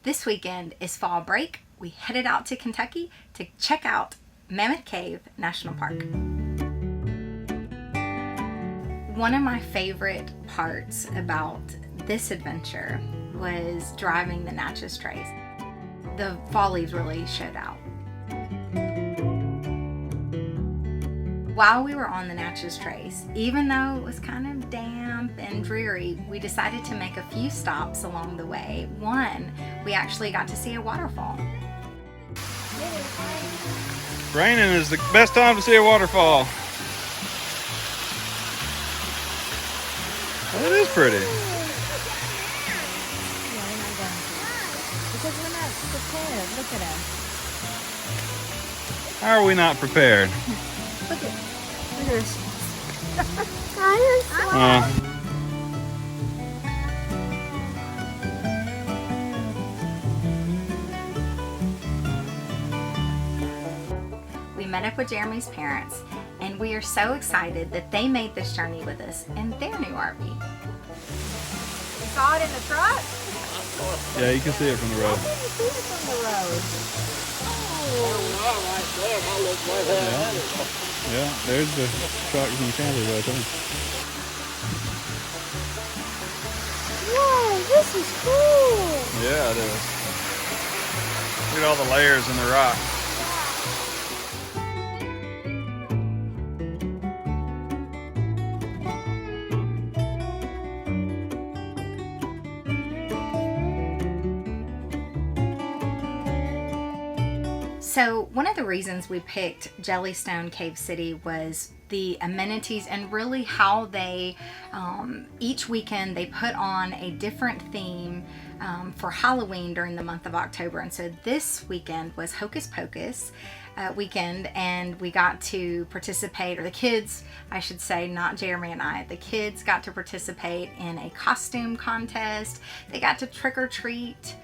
This weekend is fall break. We headed out to Kentucky to check out Mammoth Cave National Park. One of my favorite parts about this adventure was driving the NATCHEZ trails. The fall leaves really showed out. While we were on the NATCHEZ trails, even though it was kind of damp and dreary, we decided to make a few stops along the way. One, we actually got to see a waterfall. Raining is the best time to see a waterfall. Well, it is pretty. Because we're not prepared. Look at us. How are we not prepared? Look at this. We met up with Jeremy's parents, and we are so excited that they made this journey with us in their new RV. You saw it in the truck? Yeah, you can see it from the road. You see it from the road. Yeah, there's the trucks and campers right there. Whoa, this is cool. Yeah, it is. Look at all the layers in the rock. So one of the reasons we picked Jellystone Cave City was the amenities and really how they, each weekend they put on a different theme for Halloween during the month of October. And so this weekend was Hocus Pocus weekend, and we got to participate, or the kids, I should say, not Jeremy and I, the kids got to participate in a costume contest. They got to trick or treat,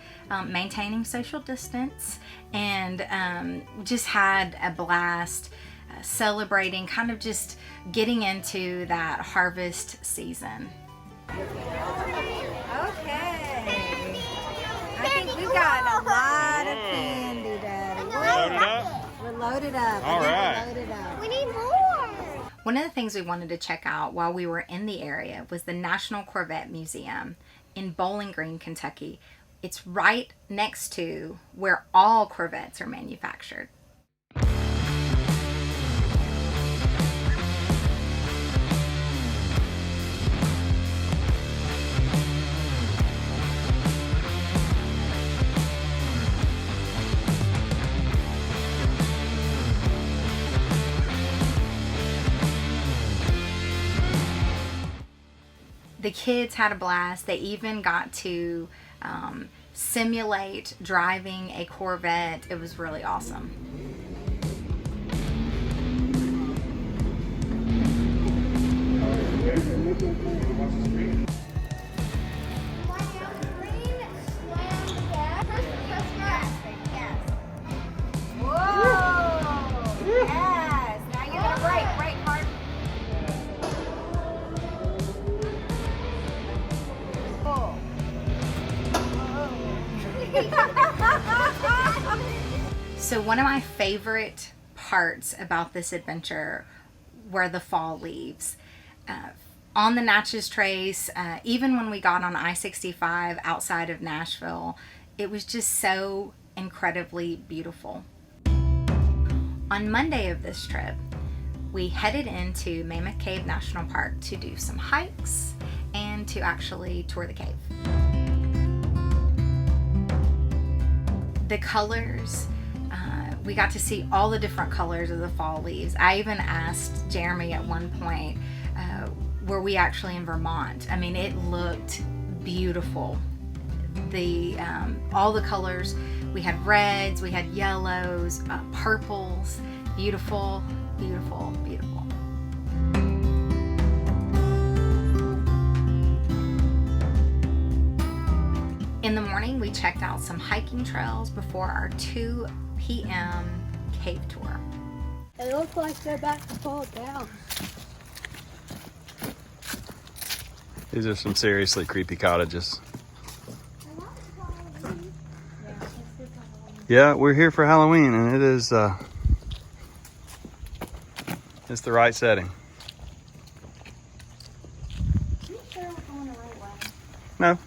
maintaining social distance, and just had a blast celebrating, kind of just getting into that harvest season. Okay. I think we've got a lot of candy, Daddy. Loaded up? We're loaded up. All right. We're loaded up. We need more. One of the things we wanted to check out while we were in the area was the National Corvette Museum in Bowling Green, Kentucky. It's right next to where all Corvettes are manufactured. The kids had a blast. They even got to simulate driving a Corvette. It was really awesome. So one of my favorite parts about this adventure were the fall leaves. On the NATCHEZ trace, even when we got on I-65 outside of Nashville, it was just so incredibly beautiful. On Monday of this trip, we headed into Mammoth Cave National Park to do some hikes and to actually tour the cave. The colors, we got to see all the different colors of the fall leaves. I even asked Jeremy at one point, were we actually in Vermont? I mean, it looked beautiful. All the colors, we had reds, we had yellows, purples, beautiful, beautiful, beautiful. In the morning, we checked out some hiking trails before our 2 p.m. cave tour. It looks like they're about to fall down. These are some seriously creepy cottages. Yeah, we're here for Halloween, and it is it's the right setting. You sure we're going the right way? No.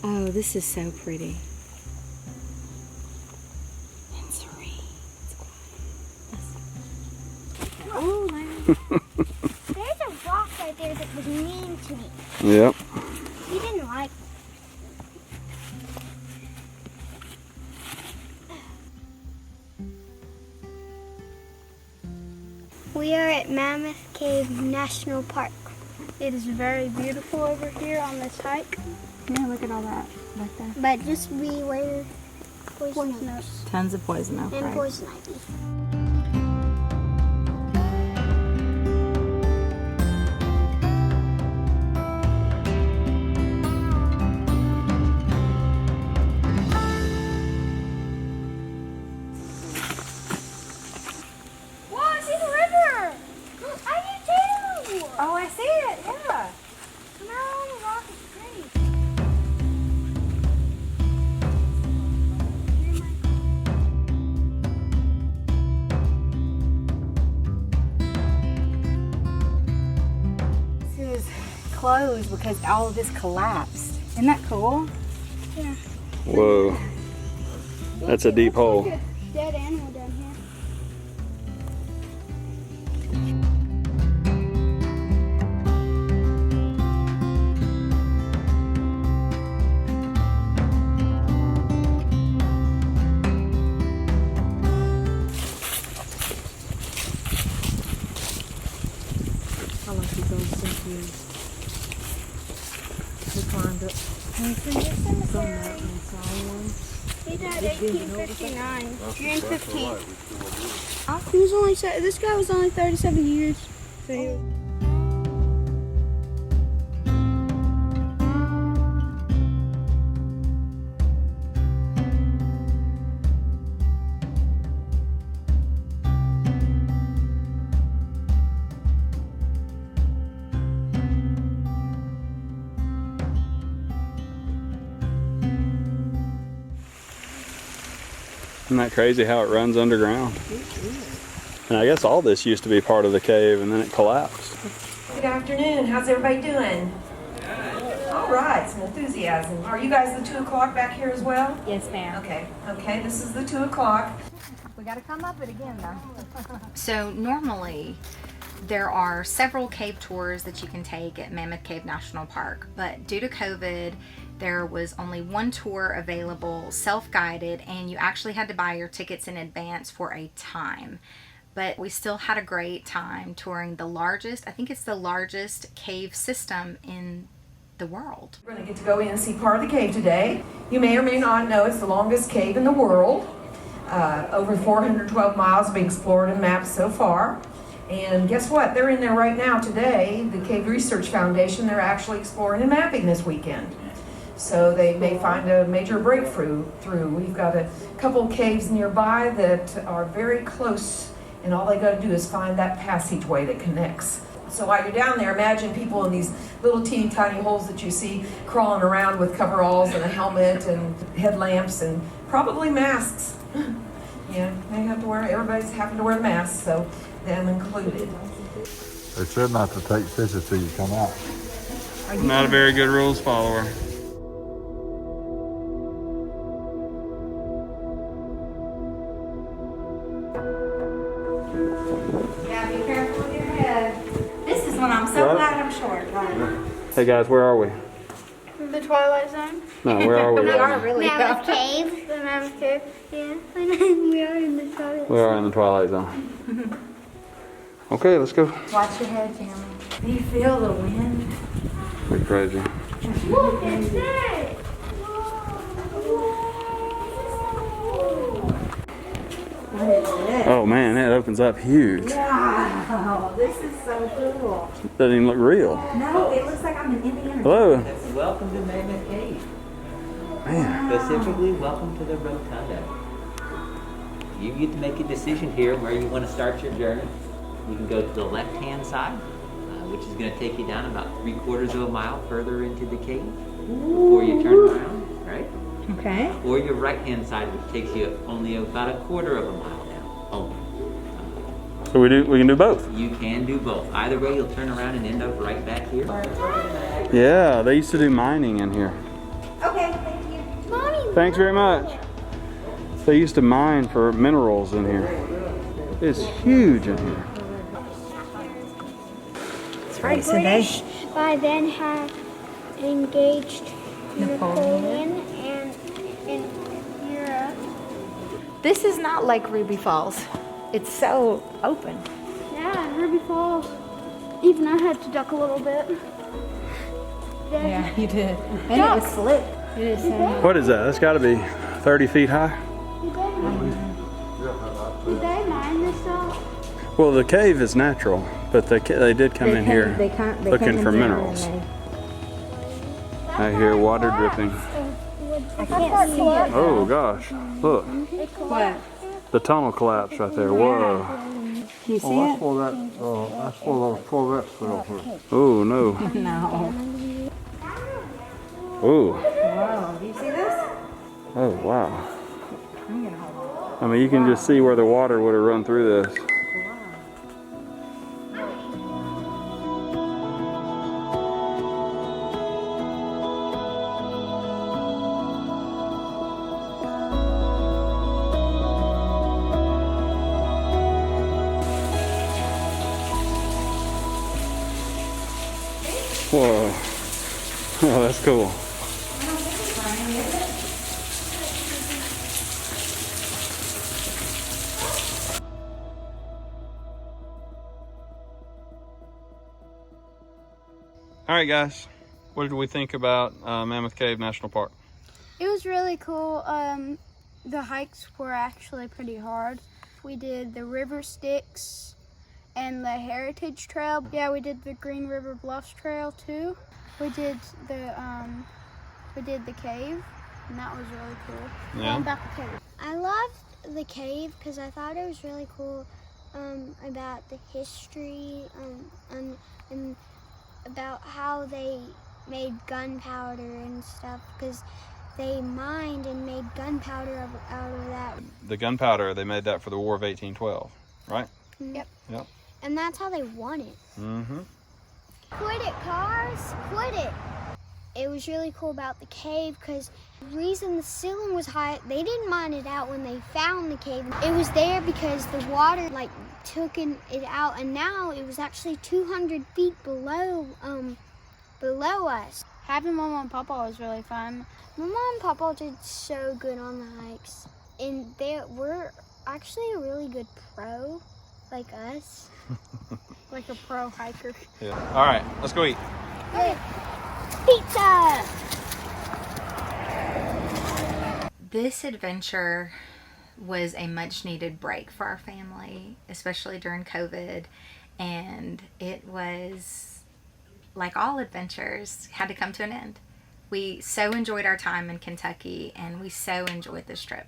Oh, this is so pretty. And serene. Oh, There's a rock right there that was mean to me. Yep. He didn't like me. We are at Mammoth Cave National Park. It is very beautiful over here on this hike. yeah, look at all that right there. But just beware poison oak Tons of poison oak, and right? poison ivy. Whoa, I see the river! I do too! Oh, I see it, yeah. Come out on the rock, it's great. This is closed because all of this collapsed. Isn't that cool? Yeah. Whoa. That's a deep hole. Like a dead animal down here. I like these old cemeteries. We climbed up some mountain and saw one. He died 1859. You're in 15. He was only, this guy was only 37 years. So he was. Isn't that crazy how it runs underground? And I guess all this used to be part of the cave, and then it collapsed. Good afternoon. How's everybody doing? All right, some enthusiasm. Are you guys the 2 o'clock back here as well? Yes, ma'am. Okay, this is the 2 o'clock. We got to come up it again, though. So normally, there are several cave tours that you can take at Mammoth Cave National Park, but due to COVID, there was only one tour available, self-guided, and you actually had to buy your tickets in advance for a time. But we still had a great time touring the largest, I think it's the largest cave system in the world. We're going to get to go in and see part of the cave today. You may or may not know it's the longest cave in the world. Over 412 miles being explored and mapped so far. And guess what? They're in there right now today. The Cave Research Foundation, they're actually exploring and mapping this weekend. So they may find a major breakthrough through. We've got a couple caves nearby that are very close, and all they got to do is find that passageway that connects. So while you're down there, imagine people in these little teeny tiny holes that you see crawling around with coveralls and a helmet and headlamps and probably masks. Yeah, they have to wear, everybody's having to wear masks, so them included. They said not to take pictures till you come out. Not a very good rules follower. Yeah, be careful with your head. This is when I'm so What? glad I'm short. Right? Hey guys, where are we? The Twilight Zone. No, where are we? We right are now? really Mammoth Cave. The Mammoth Cave. Yeah. We are in the Twilight We are in the Twilight Zone. Okay, let's go. Watch your head, Jeremy. Do you feel the wind? Pretty crazy. Look, it's there. What is this? Oh man, it opens up huge. Wow, this is so cool. Doesn't even look real. No, it looks like I'm in Indiana. Hello. Welcome to Mammoth Cave. Man. Specifically, welcome to the rotunda. You get to make a decision here where you want to start your journey. You can go to the left-hand side, which is going to take you down about 3/4 of a mile further into the cave before you turn around, right? Okay. Or your right-hand side, which takes you only about 1/4 of a mile down. Only. So we can do both. You can do both. Either way, you'll turn around and end up right back here. Yeah, they used to do mining in here. Okay, thank you. Mommy. Thanks very much. They used to mine for minerals in here. It's huge in here. That's right. So they By then had engaged Napoleon and in Europe. This is not like Ruby Falls. It's so open. Yeah, Ruby Falls. Even I had to duck a little bit. Yeah, you did. And it was slick. It is so nice. What is that? That's got to be 30 feet high. Did they mine this stuff? Well, the cave is natural, but they did come in here They looking come for in there minerals. and I hear water dripping. I can't see it. Oh gosh, look. What? The tunnel collapsed right there. Whoa. You see That's it? for that's for those Corvettes that over here. Oh no. No. Oh. Whoa. Do you see this? Oh wow. I'm gonna hold on. I mean, you can just see where the water would have run through this. Whoa. Oh, that's cool. All right, guys. What did we think about Mammoth Cave National Park? It was really cool. The hikes were actually pretty hard. We did the River Styx and the Heritage Trail. Yeah, we did the Green River Bluffs Trail too. We did the cave, and that was really cool. Yeah. About the cave. I loved the cave because I thought it was really cool about the history and about how they made gunpowder and stuff, because they mined and made gunpowder out of that. The gunpowder, they made that for the War of 1812, right? Yep. Yep. And that's how they won it. Mm-hmm. Quit it, cars! Quit it! It was really cool about the cave because the reason the ceiling was high, they didn't mine it out when they found the cave. It was there because the water took it out, and now it was actually 200 feet below us. Having Mama and Papa was really fun. Mama and Papa did so good on the hikes, and they were actually a really good pro, like us. Like a pro hiker. Yeah. All right, let's go eat. Okay. Pizza! This adventure was a much needed break for our family, especially during COVID. And it was, like all adventures, had to come to an end. We so enjoyed our time in Kentucky, and we so enjoyed this trip.